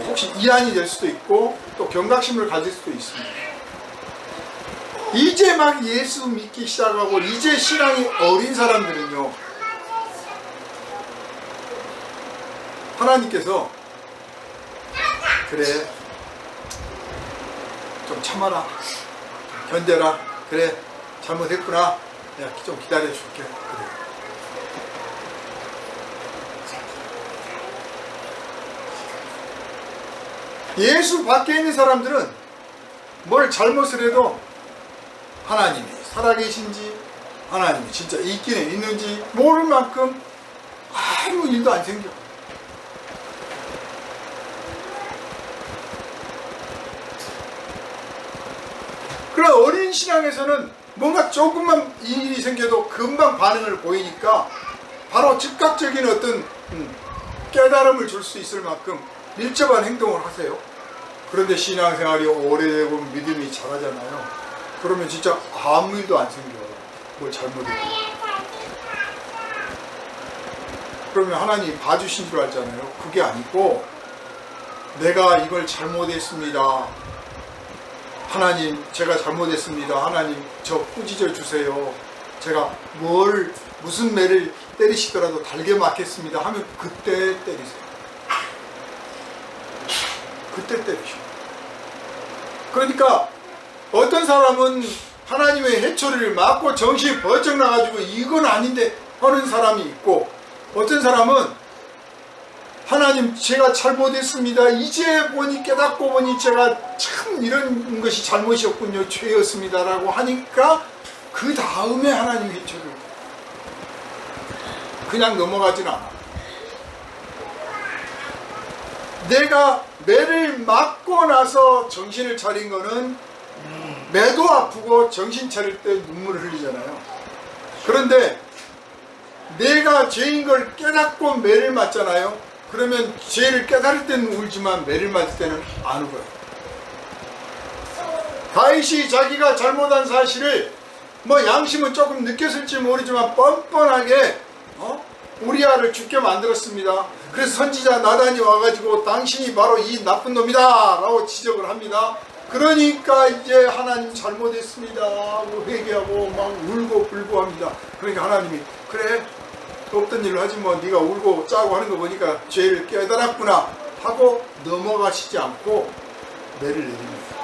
혹시 이안이 될 수도 있고 또 경각심을 가질 수도 있습니다. 이제 막 예수 믿기 시작하고 이제 신앙이 어린 사람들은요, 하나님께서 그래 좀 참아라, 견뎌라, 그래 잘못했구나, 내가 좀 기다려줄게, 그래. 예수 밖에 있는 사람들은 뭘 잘못을 해도 하나님이 살아계신지, 하나님이 진짜 있기는 있는지 모를 만큼 아무 일도 안 생겨. 그러나 어린 신앙에서는 뭔가 조금만 일이 생겨도 금방 반응을 보이니까 바로 즉각적인 어떤 깨달음을 줄 수 있을 만큼 밀접한 행동을 하세요. 그런데 신앙생활이 오래되고 믿음이 자라잖아요. 그러면 진짜 아무 일도 안 생겨요. 뭘 잘못했고. 그러면 하나님이 봐주신 줄 알잖아요. 그게 아니고 내가 이걸 잘못했습니다. 하나님, 제가 잘못했습니다. 하나님, 저 꾸짖어 주세요. 제가 무슨 매를 때리시더라도 달게 맞겠습니다 하면 그때 때리세요. 그때 때리셔. 그러니까 어떤 사람은 하나님의 해초리를 맞고 정신이 번쩍 나가지고 이건 아닌데 하는 사람이 있고, 어떤 사람은 하나님 제가 잘못했습니다. 이제 보니 깨닫고 보니 제가 참 이런 것이 잘못이었군요. 죄였습니다. 라고 하니까 그 다음에 하나님 회초를 그냥 넘어가진 않아. 내가 매를 맞고 나서 정신을 차린 거는 매도 아프고 정신 차릴 때 눈물을 흘리잖아요. 그런데 내가 죄인 걸 깨닫고 매를 맞잖아요. 그러면 죄를 깨달을 때는 울지만 매를 맞을 때는 안 울어요. 다윗이 자기가 잘못한 사실을 뭐 양심은 조금 느꼈을지 모르지만 뻔뻔하게 우리아를 죽게 만들었습니다. 그래서 선지자 나단이 와가지고 당신이 바로 이 나쁜 놈이다 라고 지적을 합니다. 그러니까 이제 하나님 잘못했습니다 하고 회개하고 막 울고 불고 합니다. 그러니까 하나님이 그래 없던 일을 하지 뭐 네가 울고 짜고 하는 거 보니까 죄를 깨달았구나 하고 넘어가시지 않고 매를 내립니다.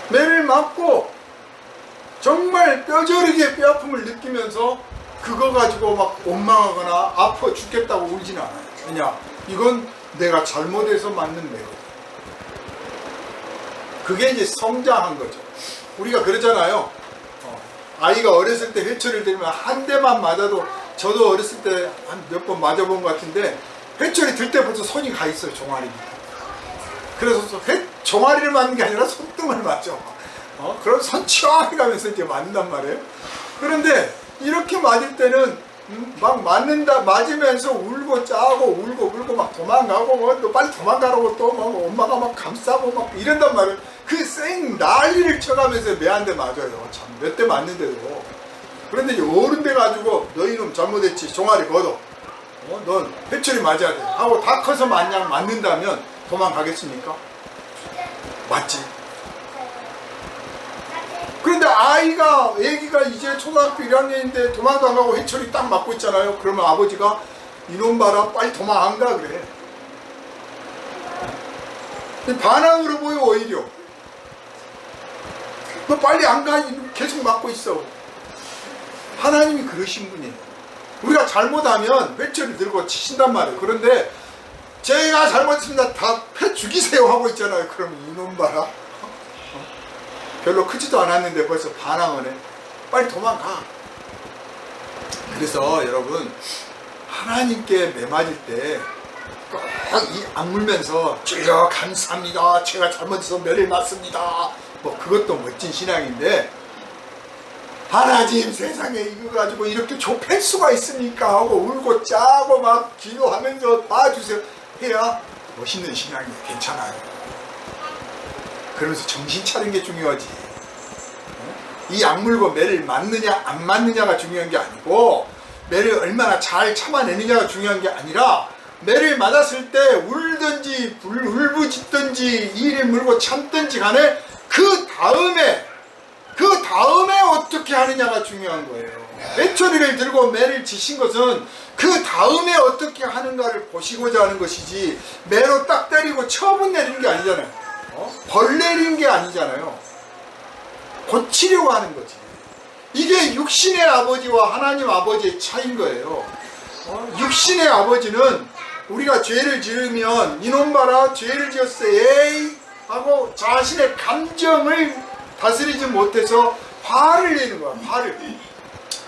매를 맞고 정말 뼈저리게 뼈아픔을 느끼면서 그거 가지고 막 원망하거나 아파 죽겠다고 울지는 않아요. 왜냐? 이건 내가 잘못해서 맞는 매거든. 그게 이제 성장한 거죠. 우리가 그러잖아요. 아이가 어렸을 때 회초리를 들면 한 대만 맞아도 저도 어렸을 때 한 몇 번 맞아본 것 같은데 회초리 들 때부터 손이 가 있어요. 종아리. 그래서 종아리를 맞는 게 아니라 손등을 맞아. 그럼 손치와리 가면서 이제 맞는단 말이에요. 그런데 이렇게 맞을 때는 막 맞으면서 울고 짜고 울고 불고 막 도망가고 또 빨리 도망가라고 또 막 엄마가 막 감싸고 막 이런단 말이에요. 그 쌩 난리를 쳐가면서 매한테 맞아요. 참 몇 대 맞는데도. 그런데 이제 어른 돼 가지고 너 이놈 잘못했지 종아리 걷어. 넌 회초리 맞아야 돼 하고 다 커서 마냥 맞는다면 도망가겠습니까? 맞지. 그런데 애기가 이제 초등학교 1학년인데 도망도 안 가고 회초리 딱 맞고 있잖아요. 그러면 아버지가 이놈 봐라 빨리 도망 안 가 그래. 반항으로 보여 오히려. 너 빨리 안 가 계속 맞고 있어. 하나님이 그러신 분이에요. 우리가 잘못하면 회초리 들고 치신단 말이에요. 그런데 제가 잘못했습니다 다 패 죽이세요 하고 있잖아요. 그러면 이놈 봐라. 별로 크지도 않았는데 벌써 반항을 해. 빨리 도망가. 그래서 여러분 하나님께 매맞을 때 꼭 이 악물면서 주여 감사합니다 제가 잘못해서 매를 맞습니다 뭐 그것도 멋진 신앙인데 하나님 세상에 이거 가지고 이렇게 좁힐 수가 있습니까 하고 울고 짜고 막 기도하면서 봐주세요 해야 멋있는 신앙이에요. 괜찮아요. 그러면서 정신 차린 게 중요하지. 이 악물고 매를 맞느냐 안 맞느냐가 중요한 게 아니고 매를 얼마나 잘 참아내느냐가 중요한 게 아니라 매를 맞았을 때 울든지 울부짖든지 이를 물고 참든지 간에 그 다음에 어떻게 하느냐가 중요한 거예요. 회초리를 들고 매를 지신 것은 그 다음에 어떻게 하는가를 보시고자 하는 것이지 매로 딱 때리고 처분 내리는 게 아니잖아요. 벌 내리는 게 아니잖아요. 고치려고 하는 거지. 이게 육신의 아버지와 하나님 아버지의 차이인 거예요. 육신의 아버지는 우리가 죄를 지으면 이놈 봐라 죄를 지었어 에이 하고 자신의 감정을 다스리지 못해서 화를 내는 거야. 화를.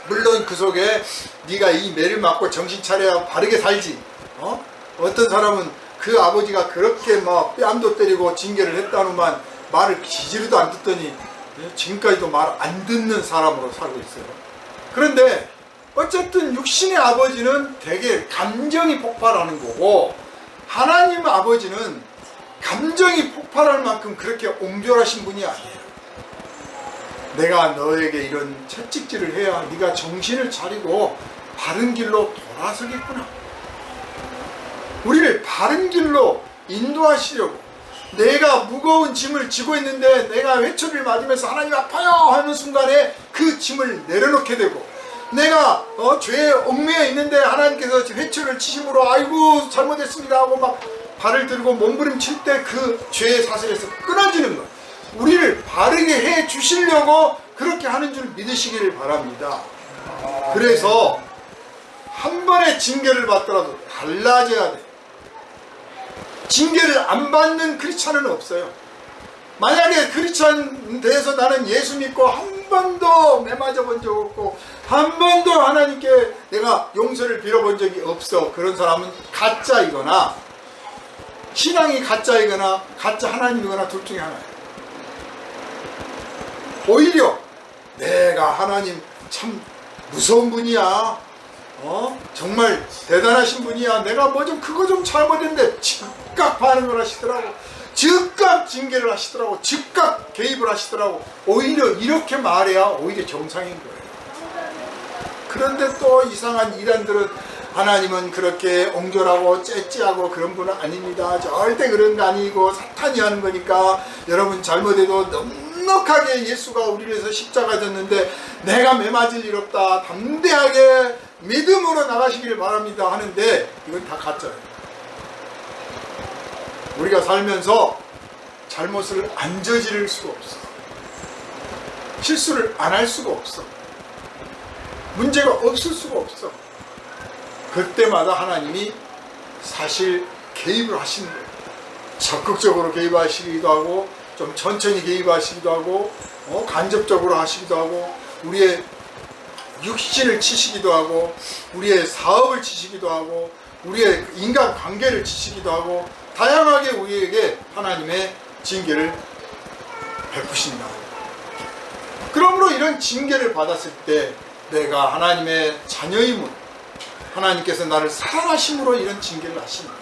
물론 그 속에 네가 이 매를 맞고 정신 차려야 바르게 살지. 어떤 사람은 그 아버지가 그렇게 막 뺨도 때리고 징계를 했다는만 말을 기지로도 안 듣더니 지금까지도 말 안 듣는 사람으로 살고 있어요. 그런데 어쨌든 육신의 아버지는 되게 감정이 폭발하는 거고 하나님 아버지는 감정이 폭발할 만큼 그렇게 옹졸하신 분이 아니에요. 내가 너에게 이런 채찍질을 해야 네가 정신을 차리고 바른 길로 돌아서겠구나. 우리를 바른 길로 인도하시려고 내가 무거운 짐을 지고 있는데 내가 회초리를 맞으면서 하나님 아파요 하는 순간에 그 짐을 내려놓게 되고 내가 죄에 얽매여 있는데 하나님께서 회초리를 치심으로 아이고 잘못했습니다 하고 막 발을 들고 몸부림칠 때 그 죄의 사슬에서 끊어지는 거예요. 우리를 바르게 해 주시려고 그렇게 하는 줄 믿으시기를 바랍니다. 그래서 한 번의 징계를 받더라도 달라져야 돼. 징계를 안 받는 크리스찬은 없어요. 만약에 크리스찬 돼서 나는 예수 믿고 한 번도 매맞아 본 적 없고 한 번도 하나님께 내가 용서를 빌어본 적이 없어, 그런 사람은 가짜이거나 신앙이 가짜이거나 가짜 하나님이거나 둘 중에 하나예요. 오히려 내가 하나님 참 무서운 분이야, 정말 대단하신 분이야, 내가 뭐 좀 그거 좀 잘못했는데 즉각 반응을 하시더라고, 즉각 징계를 하시더라고, 즉각 개입을 하시더라고. 오히려 이렇게 말해야 오히려 정상인 거예요. 그런데 또 이상한 이단들은 하나님은 그렇게 옹졸하고 째찌하고 그런 분은 아닙니다, 절대 그런 거 아니고 사탄이 하는 거니까 여러분 잘못해도 넉넉하게 예수가 우리를 위해서 십자가 졌는데 내가 매맞을 일 없다, 담대하게 믿음으로 나가시길 바랍니다 하는데 이건 다 가짜예요. 우리가 살면서 잘못을 안 저지를 수가 없어, 실수를 안 할 수가 없어, 문제가 없을 수가 없어. 그때마다 하나님이 사실 개입을 하시는 거예요. 적극적으로 개입하시기도 하고 좀 천천히 개입하시기도 하고 간접적으로 하시기도 하고 우리의 육신을 치시기도 하고 우리의 사업을 치시기도 하고 우리의 인간관계를 치시기도 하고 다양하게 우리에게 하나님의 징계를 베푸신다. 그러므로 이런 징계를 받았을 때 내가 하나님의 자녀임을, 하나님께서 나를 사랑하심으로 이런 징계를 하십니다.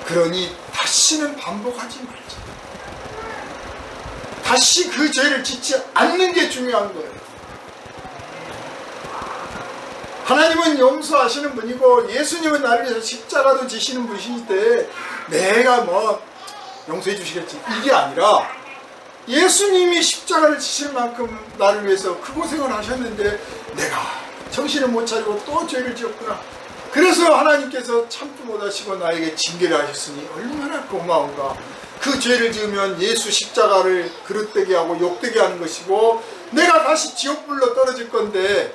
그러니 다시는 반복하지 말자. 다시 그 죄를 짓지 않는 게 중요한 거예요. 하나님은 용서하시는 분이고 예수님은 나를 위해서 십자가도 지시는 분이신데 내가 뭐 용서해 주시겠지, 이게 아니라 예수님이 십자가를 지실 만큼 나를 위해서 그 고생을 하셨는데 내가 정신을 못 차리고 또 죄를 지었구나. 그래서 하나님께서 참지 못하시고 나에게 징계를 하셨으니 얼마나 고마운가. 그 죄를 지으면 예수 십자가를 그릇되게 하고 욕되게 하는 것이고 내가 다시 지옥불로 떨어질 건데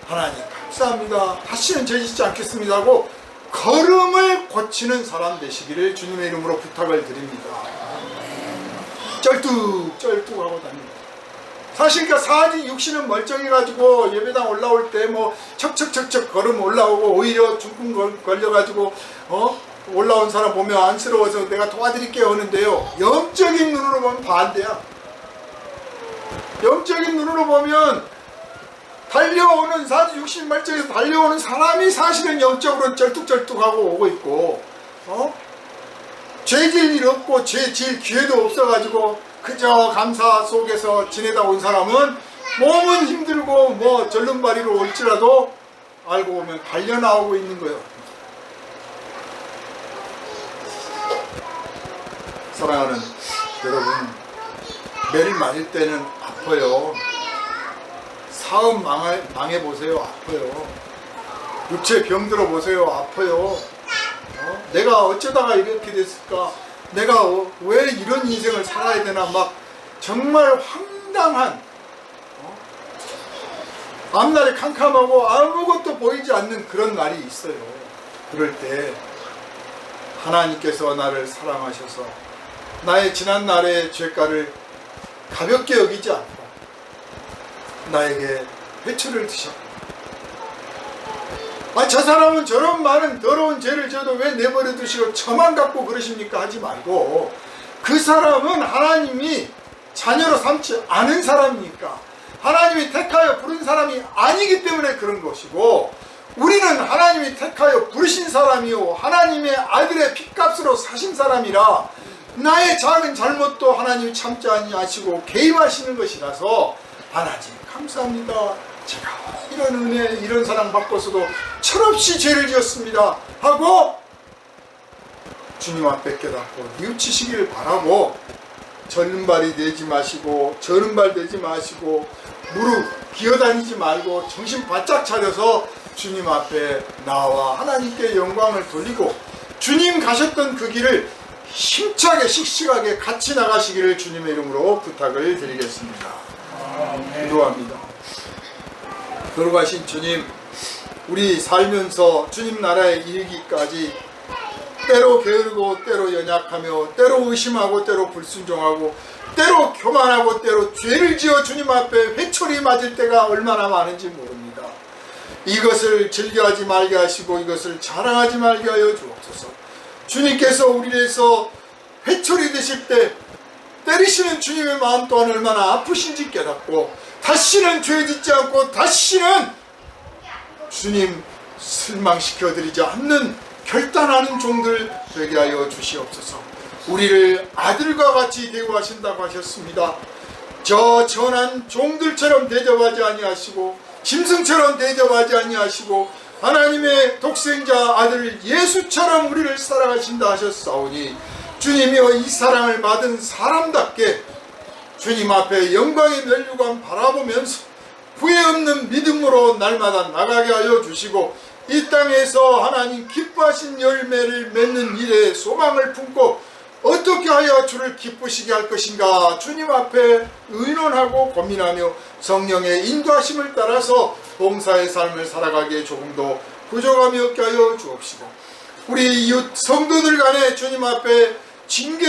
하나님 감사합니다, 다시는 죄 짓지 않겠습니다 하고 걸음을 고치는 사람 되시기를 주님의 이름으로 부탁을 드립니다. 쩔뚝쩔뚝하고 다닙니다. 사실 그 사지 육신은 멀쩡해가지고 예배당 올라올 때 뭐 척척척척 걸음 올라오고 오히려 중풍 걸려가지고 올라온 사람 보면 안쓰러워서 내가 도와드릴게요 하는데요, 영적인 눈으로 보면 반대야. 영적인 눈으로 보면 달려오는 사지 육신 멀쩡해서 달려오는 사람이 사실은 영적으로는 쩔뚝쩔뚝하고 오고 있고 죄질 일 없고 죄질 기회도 없어가지고 그저 감사 속에서 지내다 온 사람은 몸은 힘들고 뭐 절름발이로 올지라도 알고 보면 달려나오고 있는 거예요. 사랑하는 여러분, 매를 맞을 때는 아파요. 사업 망해보세요, 아파요. 육체 병들어 보세요, 아파요. 내가 어쩌다가 이렇게 됐을까, 내가 왜 이런 인생을 살아야 되나, 막 정말 황당한 앞날이 캄캄하고 아무것도 보이지 않는 그런 날이 있어요. 그럴 때 하나님께서 나를 사랑하셔서 나의 지난날의 죄가를 가볍게 여기지 않고 나에게 회초를 드셨고, 저 사람은 저런 많은 더러운 죄를 져도 왜 내버려 두시고 저만 갖고 그러십니까 하지 말고, 그 사람은 하나님이 자녀로 삼지 않은 사람이니까 하나님이 택하여 부른 사람이 아니기 때문에 그런 것이고, 우리는 하나님이 택하여 부르신 사람이요 하나님의 아들의 핏값으로 사신 사람이라 나의 작은 잘못도 하나님이 참지 아니하시고 개입하시는 것이라서 하나님 감사합니다, 제가 이런 은혜 이런 사랑 받고서도 철없이 죄를 지었습니다 하고 주님 앞에 깨닫고 뉘우치시기를 바라고, 절름발이 되지 마시고 저른발 되지 마시고 무릎 기어다니지 말고 정신 바짝 차려서 주님 앞에 나와 하나님께 영광을 돌리고 주님 가셨던 그 길을 힘차게 씩씩하게 같이 나가시기를 주님의 이름으로 부탁을 드리겠습니다. 기도합니다. 걸어가신 주님, 우리 살면서 주님 나라에 이르기까지 때로 게으르고 때로 연약하며 때로 의심하고 때로 불순종하고 때로 교만하고 때로 죄를 지어 주님 앞에 회초리 맞을 때가 얼마나 많은지 모릅니다. 이것을 즐겨하지 말게 하시고 이것을 자랑하지 말게 하여 주옵소서. 주님께서 우리에서 회초리 되실 때 때리시는 주님의 마음 또한 얼마나 아프신지 깨닫고 다시는 죄 짓지 않고 다시는 주님 실망시켜드리지 않는 결단하는 종들 되게 하여 주시옵소서. 우리를 아들과 같이 대우하신다고 하셨습니다. 저 천한 종들처럼 대접하지 아니하시고 짐승처럼 대접하지 아니하시고 하나님의 독생자 아들 예수처럼 우리를 사랑하신다 하셨사오니 주님이여 이 사랑을 받은 사람답게 주님 앞에 영광의 면류관 바라보면서 후회 없는 믿음으로 날마다 나가게 하여 주시고 이 땅에서 하나님 기뻐하신 열매를 맺는 일에 소망을 품고 어떻게 하여 주를 기쁘시게 할 것인가 주님 앞에 의논하고 고민하며 성령의 인도하심을 따라서 봉사의 삶을 살아가기에 조금도 부족함이 없게 하여 주옵시고 우리 이웃 성도들 간에 주님 앞에 징계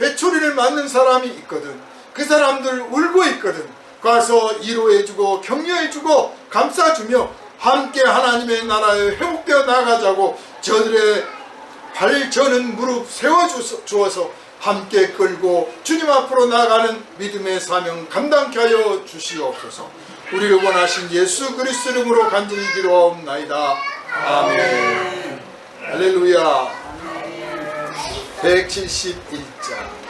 회초리를 맞는 사람이 있거든 그 사람들 울고 있거든 가서 위로해주고 격려해주고 감싸주며 함께 하나님의 나라에 회복되어 나가자고 저들의 발저는 무릎 세워주어서 함께 끌고 주님 앞으로 나아가는 믿음의 사명 감당케 하여 주시옵소서. 우리를 원하신 예수 그리스도 이름으로 간절히 기도하옵나이다. 아멘. 할렐루야. 171장